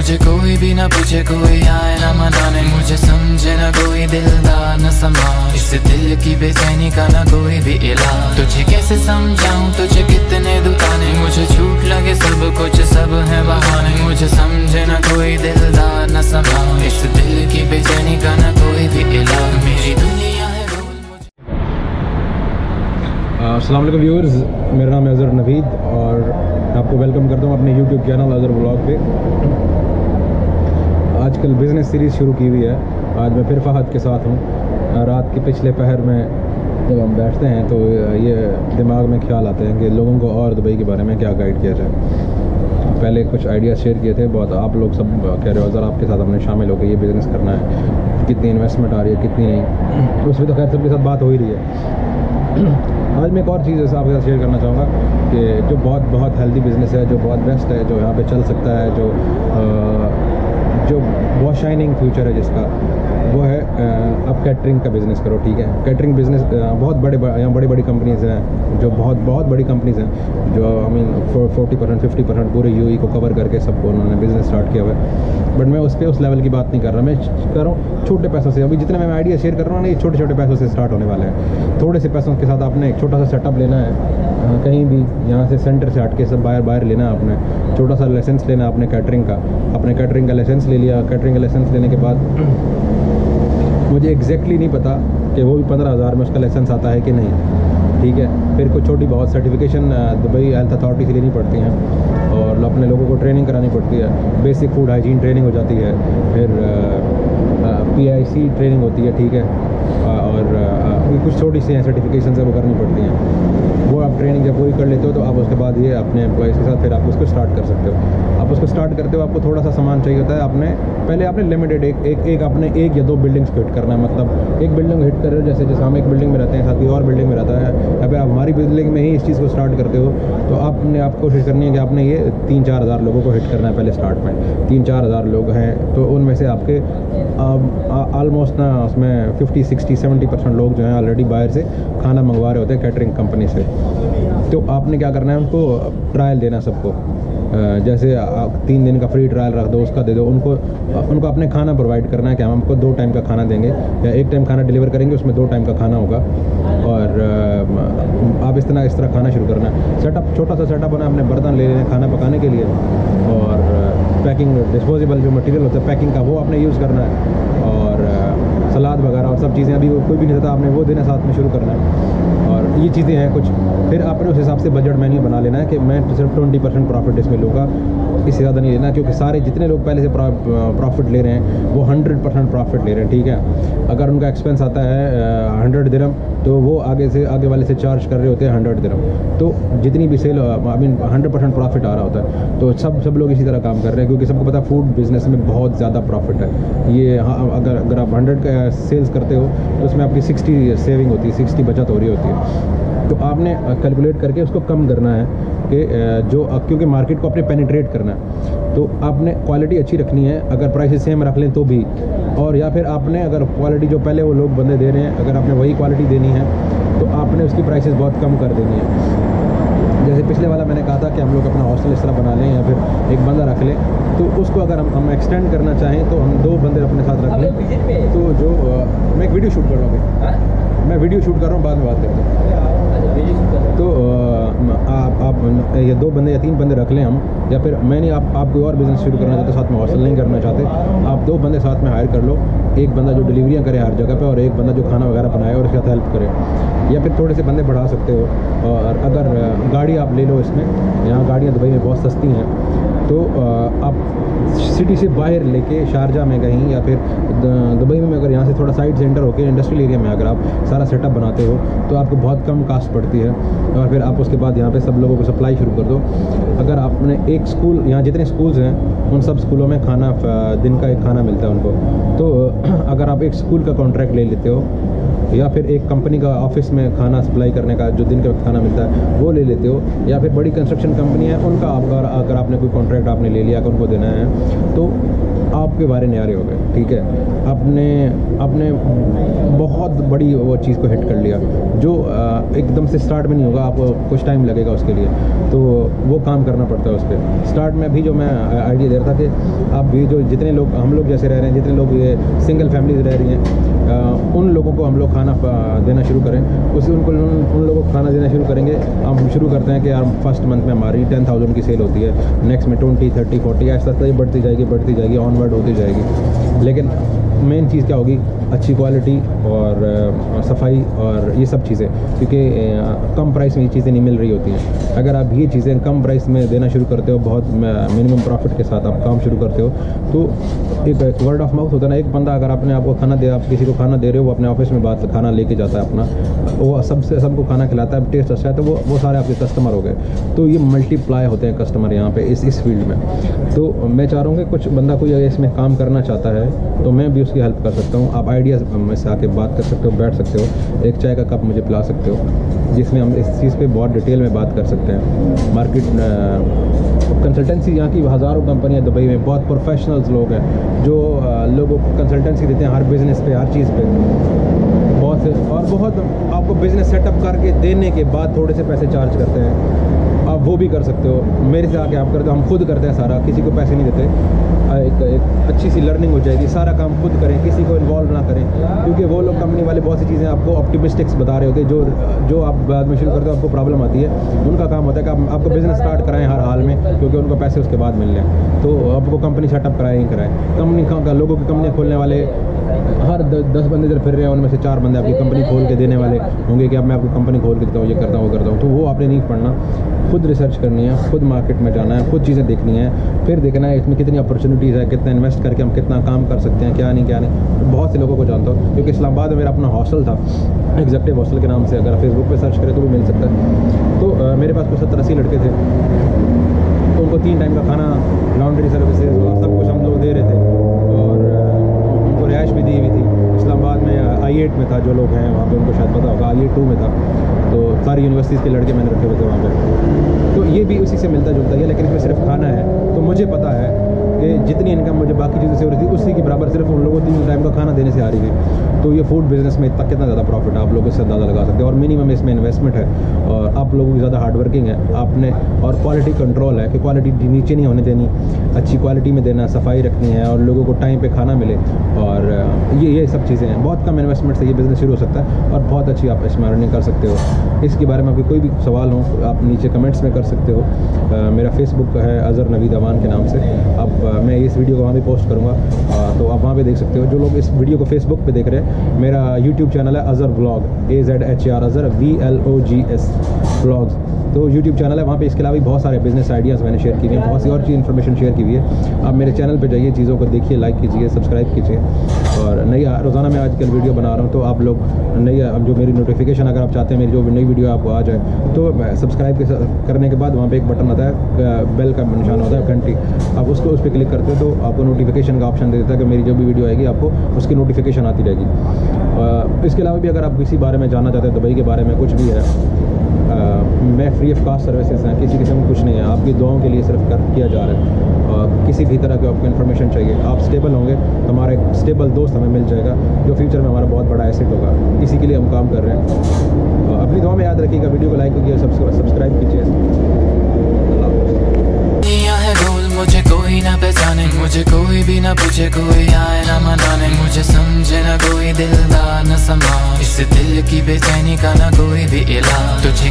मुझे कोई भी ना पूछे, कोई आए ना मनाने, मुझे समझे ना कोई दिलदार न समाज, इस दिल की बेचैनी का ना कोई भी इलाज। तुझे कैसे समझाऊं, तुझे कितने दुकाने, मुझे झूठ लगे सब कुछ, सब है बहाने, मुझे समझे ना कोई दिलदार न समाज, इस दिल की बेचैनी का ना कोई भी इलाज। मेरी दुनिया है अस्सलाम वालेकुम व्यूअर्स, मेरा नाम है अज़हर नवीद और आपको वेलकम करता हूँ अपने यूट्यूब चैनल अज़हर व्लॉग पे। आजकल बिज़नेस सीरीज़ शुरू की हुई है। आज मैं फिर फ़हद के साथ हूँ। रात के पिछले पहर में जब हम बैठते हैं तो ये दिमाग में ख्याल आते हैं कि लोगों को और दुबई के बारे में क्या गाइड किया जाए। पहले कुछ आइडियाज़ शेयर किए थे, बहुत आप लोग सब कह रहे हो अज़हर आपके साथ हमने शामिल होकर ये बिज़नेस करना है, कितनी इन्वेस्टमेंट आ रही है कितनी नहीं, उसमें तो खैर सबके साथ बात हो ही रही है। आज मैं एक और चीज़ आपके साथ शेयर करना चाहूँगा कि जो बहुत हेल्दी बिज़नेस है, जो बहुत बेस्ट है, जो यहाँ पे चल सकता है, जो बहुत शाइनिंग फ्यूचर है जिसका, वो है आप कैटरिंग का बिज़नेस करो। ठीक है, कैटरिंग बिज़नेस बहुत यहाँ बड़ी कंपनीज़ हैं, जो बहुत बड़ी कंपनीज़ हैं, जो आई मीन 40% 50% पूरे यूएई को कवर करके सबको उन्होंने बिज़नेस स्टार्ट किया हुआ है। बट मैं उस लेवल की बात नहीं कर रहा, मैं कर रहा हूँ छोटे पैसों से। अभी जितने मैं आइडिया शेयर कर रहा हूँ ना, ये छोटे पैसों से स्टार्ट होने वाले हैं। थोड़े से पैसों के साथ आपने एक छोटा सा सेटअप लेना है, कहीं भी यहाँ से सेंटर से हट के सब बाहर लेना है आपने। छोटा सा लाइसेंस लेना है अपने कैटरिंग का। अपने कैटरिंग का लाइसेंस ले लिया। कैटरिंग का लाइसेंस लेने के बाद मुझे एग्जैक्टली नहीं पता कि वो भी 15,000 में उसका लाइसेंस आता है कि नहीं। ठीक है, फिर कुछ छोटी बहुत सर्टिफिकेशन दुबई हेल्थ अथॉरिटी से लेनी पड़ती हैं और अपने लोगों को ट्रेनिंग करानी पड़ती है। बेसिक फूड हाइजीन ट्रेनिंग हो जाती है, फिर PIC ट्रेनिंग होती है। ठीक है, और कुछ छोटी सी सर्टिफिकेशन है वो करनी पड़ती हैं। वो आप ट्रेनिंग जब पूरी कर लेते हो तो आप उसके बाद ये अपने एम्प्लॉयज़ के साथ फिर आप उसको स्टार्ट कर सकते हो। आप उसको स्टार्ट करते हो, आपको थोड़ा सा सामान चाहिए होता है। पहले आपने लिमिटेड एक या दो बिल्डिंग्स को हिट करना है। मतलब एक बिल्डिंग हिट कर रहे हो, जैसे हम एक बिल्डिंग में रहते हैं, साथ ही और बिल्डिंग में रहता है, या फिर आप हमारी बिल्डिंग में ही इस चीज़ को स्टार्ट करते हो, तो आप कोशिश करनी है कि आपने ये 3-4 हज़ार लोगों को हिट करना है पहले स्टार्ट में। 3-4 हज़ार लोग हैं तो उनमें से आपके ऑलमोस्ट ना उसमें 50-60-70% लोग जो हैं ऑलरेडी बाहर से खाना मंगवा रहे होते हैं कैटरिंग कंपनी से। तो आपने क्या करना है, उनको ट्रायल देना सबको। जैसे 3 दिन का फ्री ट्रायल रख दो, उसका दे दो उनको अपने खाना प्रोवाइड करना है कि हम आपको 2 टाइम का खाना देंगे या 1 टाइम खाना डिलीवर करेंगे, उसमें 2 टाइम का खाना होगा। और आप इस तरह खाना शुरू करना है। सेटअप छोटा सा सेटअप बना, अपने बर्तन ले लेना खाना पकाने के लिए, और पैकिंग डिस्पोजेबल जो मटेरियल होता है पैकिंग का वो आपने यूज़ करना है, और सलाद वगैरह और सब चीज़ें अभी कोई भी नहीं देता, आपने वो देना साथ में शुरू करना है। और ये चीज़ें हैं कुछ। फिर आपने उस हिसाब से बजट मेन्यू बना लेना है कि मैं सिर्फ 20% प्रॉफिट इसमें लूँगा, इससे ज़्यादा नहीं लेना, क्योंकि सारे जितने लोग पहले से प्रॉफिट ले रहे हैं वो 100% प्रॉफिट ले रहे हैं। ठीक है, अगर उनका एक्सपेंस आता है 100 दिरहम तो वो आगे वाले से चार्ज कर रहे होते हैं 100 दिरहम। तो जितनी भी सेल आई मीन 100% प्रॉफिट आ रहा होता है। तो सब लोग इसी तरह काम कर रहे हैं, क्योंकि सबको पता है फूड बिज़नेस में बहुत ज़्यादा प्रॉफिट है। ये अगर आप 100 का सेल्स करते हो तो उसमें आपकी 60 सेविंग होती है, 60 बचत हो रही होती है। तो आपने कैलकुलेट करके उसको कम करना है कि क्योंकि मार्केट को आपने पेनिट्रेट करना है, तो आपने क्वालिटी अच्छी रखनी है। अगर प्राइसेस सेम रख लें तो भी, और या फिर आपने अगर क्वालिटी जो पहले वो लोग बंदे दे रहे हैं, अगर आपने वही क्वालिटी देनी है तो आपने उसकी प्राइसेस बहुत कम कर देनी है। जैसे पिछले वाला मैंने कहा था कि हम लोग अपना हॉस्टल इस तरह बना लें या फिर एक बंदा रख लें, तो उसको अगर हम एक्सटेंड करना चाहें तो हम 2 बंदे अपने साथ रख लें। तो जो मैं एक वीडियो शूट कर रहा हूँ, मैं वीडियो शूट कर रहा हूँ, बाद में बात करते हैं। तो आप ये 2 बंदे या 3 बंदे रख लें हम, या फिर मैं नहीं, आप कोई और बिज़नेस शुरू करना चाहते, साथ में हॉस्टल नहीं करना चाहते, आप 2 बंदे साथ में हायर कर लो। एक बंदा जो डिलीवरियाँ करे हर जगह पे, और एक बंदा जो खाना वगैरह बनाए और उसके साथ हेल्प करे। या फिर थोड़े से बंदे बढ़ा सकते हो। और अगर गाड़ी आप ले लो, इसमें यहाँ गाड़ियाँ दुबई में बहुत सस्ती हैं, तो आप सिटी से बाहर लेके शारजा में कहीं, या फिर दुबई में अगर यहाँ से थोड़ा साइड सेंटर होकर इंडस्ट्रियल एरिया में अगर आप सारा सेटअप बनाते हो तो आपको बहुत कम कास्ट पड़ती है। और फिर आप उसके बाद यहाँ पे सब लोगों को सप्लाई शुरू कर दो। अगर आपने एक स्कूल, यहाँ जितने स्कूल्स हैं उन सब स्कूलों में खाना दिन का एक खाना मिलता है उनको। तो अगर आप एक स्कूल का कॉन्ट्रैक्ट ले लेते हो या फिर एक कंपनी का ऑफिस में खाना सप्लाई करने का जो दिन के वक्त खाना मिलता है वो ले लेते हो, या फिर बड़ी कंस्ट्रक्शन कंपनी है उनका अगर आपने कोई कॉन्ट्रैक्ट आपने ले लिया, अगर उनको देना है तो आपके बारे न्यारे हो गए, ठीक है। आपने बहुत बड़ी वो चीज़ को हिट कर लिया जो एकदम से स्टार्ट में नहीं होगा, आपको कुछ टाइम लगेगा उसके लिए, तो वो काम करना पड़ता है उस पर। स्टार्ट में भी जो मैं आइडिया दे रहा था कि आप भी जो जितने लोग हम लोग जैसे रह रहे हैं, जितने लोग ये सिंगल फैमिलीज रह रही हैं, उन लोगों को हम लोग खाना देना शुरू करें, उन लोगों को खाना देना शुरू करेंगे। हम शुरू करते हैं कि यार फर्स्ट मंथ में हमारी 10,000 की सेल होती है, नेक्स्ट में 20, 30, 40 ऐसा बढ़ती जाएगी, ऑनवर्ड होती जाएगी। लेकिन मेन चीज़ क्या होगी, अच्छी क्वालिटी और सफाई और ये सब चीज़ें, क्योंकि कम प्राइस में ये चीज़ें नहीं मिल रही होती हैं। अगर आप ये चीज़ें कम प्राइस में देना शुरू करते हो, बहुत मिनिमम प्रॉफिट के साथ आप काम शुरू करते हो, तो एक वर्ड ऑफ माउथ होता है ना। एक बंदा अगर आपने आपको खाना दिया, आप किसी को खाना दे रहे हो, वो अपने ऑफिस में खाना लेके जाता है अपना, वो सबको खाना खिलाता है, टेस्ट अच्छा है, तो वो सारे आपके कस्टमर हो गए। तो ये मल्टीप्लाई होते हैं कस्टमर यहाँ पे इस फील्ड में। तो मैं चाह रहा हूँ कि कुछ बंदा कोई इसमें काम करना चाहता है तो मैं भी उसकी हेल्प कर सकता हूँ। आप आइडियाज़ में से आके बात कर सकते हो, बैठ सकते हो, एक चाय का कप मुझे पिला सकते हो, जिसमें हम इस चीज़ पे बहुत डिटेल में बात कर सकते हैं। मार्केट कंसल्टेंसी यहाँ की हज़ारों कंपनियाँ दुबई में, बहुत प्रोफेशनल्स लोग हैं जो लोगों को कंसल्टेंसी देते हैं हर बिज़नेस पे, हर चीज़ पे, बहुत आपको बिज़नेस सेटअप करके देने के बाद थोड़े से पैसे चार्ज करते हैं। आप वो भी कर सकते हो, मेरे से आके आप करते हो, हम खुद करते हैं सारा, किसी को पैसे नहीं देते। एक अच्छी सी लर्निंग हो जाएगी, सारा काम खुद करें, किसी को इन्वॉल्व ना करें, क्योंकि वो लोग कंपनी वाले बहुत सी चीज़ें आपको ऑप्टिमिस्टिक्स बता रहे होते हैं, जो आप बाद में शुरू करते हो आपको प्रॉब्लम आती है। उनका काम होता है कि आपको बिज़नेस स्टार्ट कराएं हर हाल में, क्योंकि उनको पैसे उसके बाद मिल रहे, तो आपको कंपनी सेटअप कराएं ही कराएं। कंपनी लोगों की कंपनी खोलने वाले हर 10 बंदे जब फिर रहे हैं, उनमें से 4 बंदे आपकी कंपनी खोल के देने वाले होंगे कि अब मैं आपको कंपनी खोल के देता हूँ, ये करता हूँ, वो करता हूँ। तो वो आपने नहीं पढ़ना, खुद रिसर्च करनी है, खुद मार्केट में जाना है, खुद चीज़ें देखनी है, फिर देखना है इसमें कितनी अपॉर्चुनिटीज़ है, कितना इन्वेस्ट करके हम कितना काम कर सकते हैं, क्या नहीं। बहुत से लोगों को जानता हूँ, क्योंकि इस्लामाबाद में मेरा अपना हॉस्टल था, एग्जेक्टिव हॉस्टल के नाम से, अगर फेसबुक पे सर्च करें तो भी मिल सकता है। तो मेरे पास कुछ 70-80 लड़के थे, तो उनको 3 टाइम का खाना, लॉन्ड्री सर्विसेज और सब कुछ हम लोग दे रहे थे, और उनको रिहाइश भी दी हुई थी। इस्लामाबाद में I8 में था, जो लोग हैं वहाँ पे उनको शायद पता होगा, I8 2 में था, तो सारी यूनिवर्सिटीज़ के लड़के मैंने रखे हुए थे वहाँ पे। तो ये भी उसी से मिलता जुलता है, लेकिन इसमें सिर्फ खाना है। तो मुझे पता है कि जितनी इनकम मुझे बाकी चीज़ों से हो रही थी, उसी के बराबर सिर्फ उन लोगों को 3 टाइम का खाना देने से आ रही थी। तो ये फूड बिज़नेस में इतना कितना ज़्यादा प्रॉफिट है, आप लोग इससे अंदाज़ा लगा सकते हैं। और मिनिमम इसमें इन्वेस्टमेंट है, और आप लोगों की ज़्यादा हार्ड वर्किंग है आपने, और क्वालिटी कंट्रोल है कि क्वालिटी नीचे नहीं होने देनी, अच्छी क्वालिटी में देना, सफाई रखनी है, और लोगों को टाइम पे खाना मिले, और ये सब चीज़ें हैं। बहुत कम इन्वेस्टमेंट से ये बिज़नेस शुरू हो सकता है, और बहुत अच्छी आप इसमें अर्निंग कर सकते हो। इसके बारे में आपके कोई भी सवाल हो आप नीचे कमेंट्स में कर सकते हो। मेरा फेसबुक है अज़र नवीद अवान के नाम से। अब मैं इस वीडियो को वहाँ भी पोस्ट करूँगा, तो आप वहाँ पे देख सकते हो। जो लोग इस वीडियो को फेसबुक पे देख रहे हैं, मेरा यूट्यूब चैनल है Azhar vlog, AZHR Azhar VLOGS vlogs, तो यूट्यूब चैनल है। वहाँ पे इसके अलावा भी बहुत सारे बिजनेस आइडियाज़ मैंने शेयर किए हैं, बहुत सी और चीज़ इन्फॉर्मेशन शेयर की हुई है। आप मेरे चैनल पे जाइए, चीज़ों को देखिए, लाइक कीजिए, सब्सक्राइब कीजिए। और नई रोज़ाना मैं आजकल वीडियो बना रहा हूँ, तो आप लोग नई जो मेरी नोटिफिकेशन अगर आप चाहते हैं मेरी जो नई वीडियो आपको आ जाए, तो सब्सक्राइब करने के बाद वहाँ पे एक बटन आता है, बेल का निशान होता है, घंटी, आप उसको उस पर क्लिक करते हो तो आपको नोटिफिकेशन का ऑप्शन दे देता है कि मेरी जो भी वीडियो आएगी आपको उसकी नोटिफिकेशन आती रहेगी। इसके अलावा भी अगर आप किसी बारे में जानना चाहते हैं, दुबई के बारे में कुछ भी है, मैं फ्री ऑफ कास्ट सर्विसेज हैं, किसी किस्म में कुछ नहीं है, आपकी दुआओं के लिए सिर्फ किया जा रहा है। और किसी भी तरह की आपको इन्फॉर्मेशन चाहिए, आप स्टेबल होंगे, हमारा एक स्टेबल दोस्त हमें मिल जाएगा जो फ्यूचर में हमारा बहुत बड़ा एसेट होगा। इसी के लिए हम काम कर रहे हैं। अपनी दुआ में याद रखिएगा, वीडियो को लाइक कीजिए, सब्सक्राइब कीजिए। मुझे कोई ना पहचाने, मुझे कोई भी ना पूछे, कोई आए ना मनाने, मुझे समझे ना कोई, दिलदार न समा, इस दिल की बेचैनी का ना कोई भी इलाज। तुझे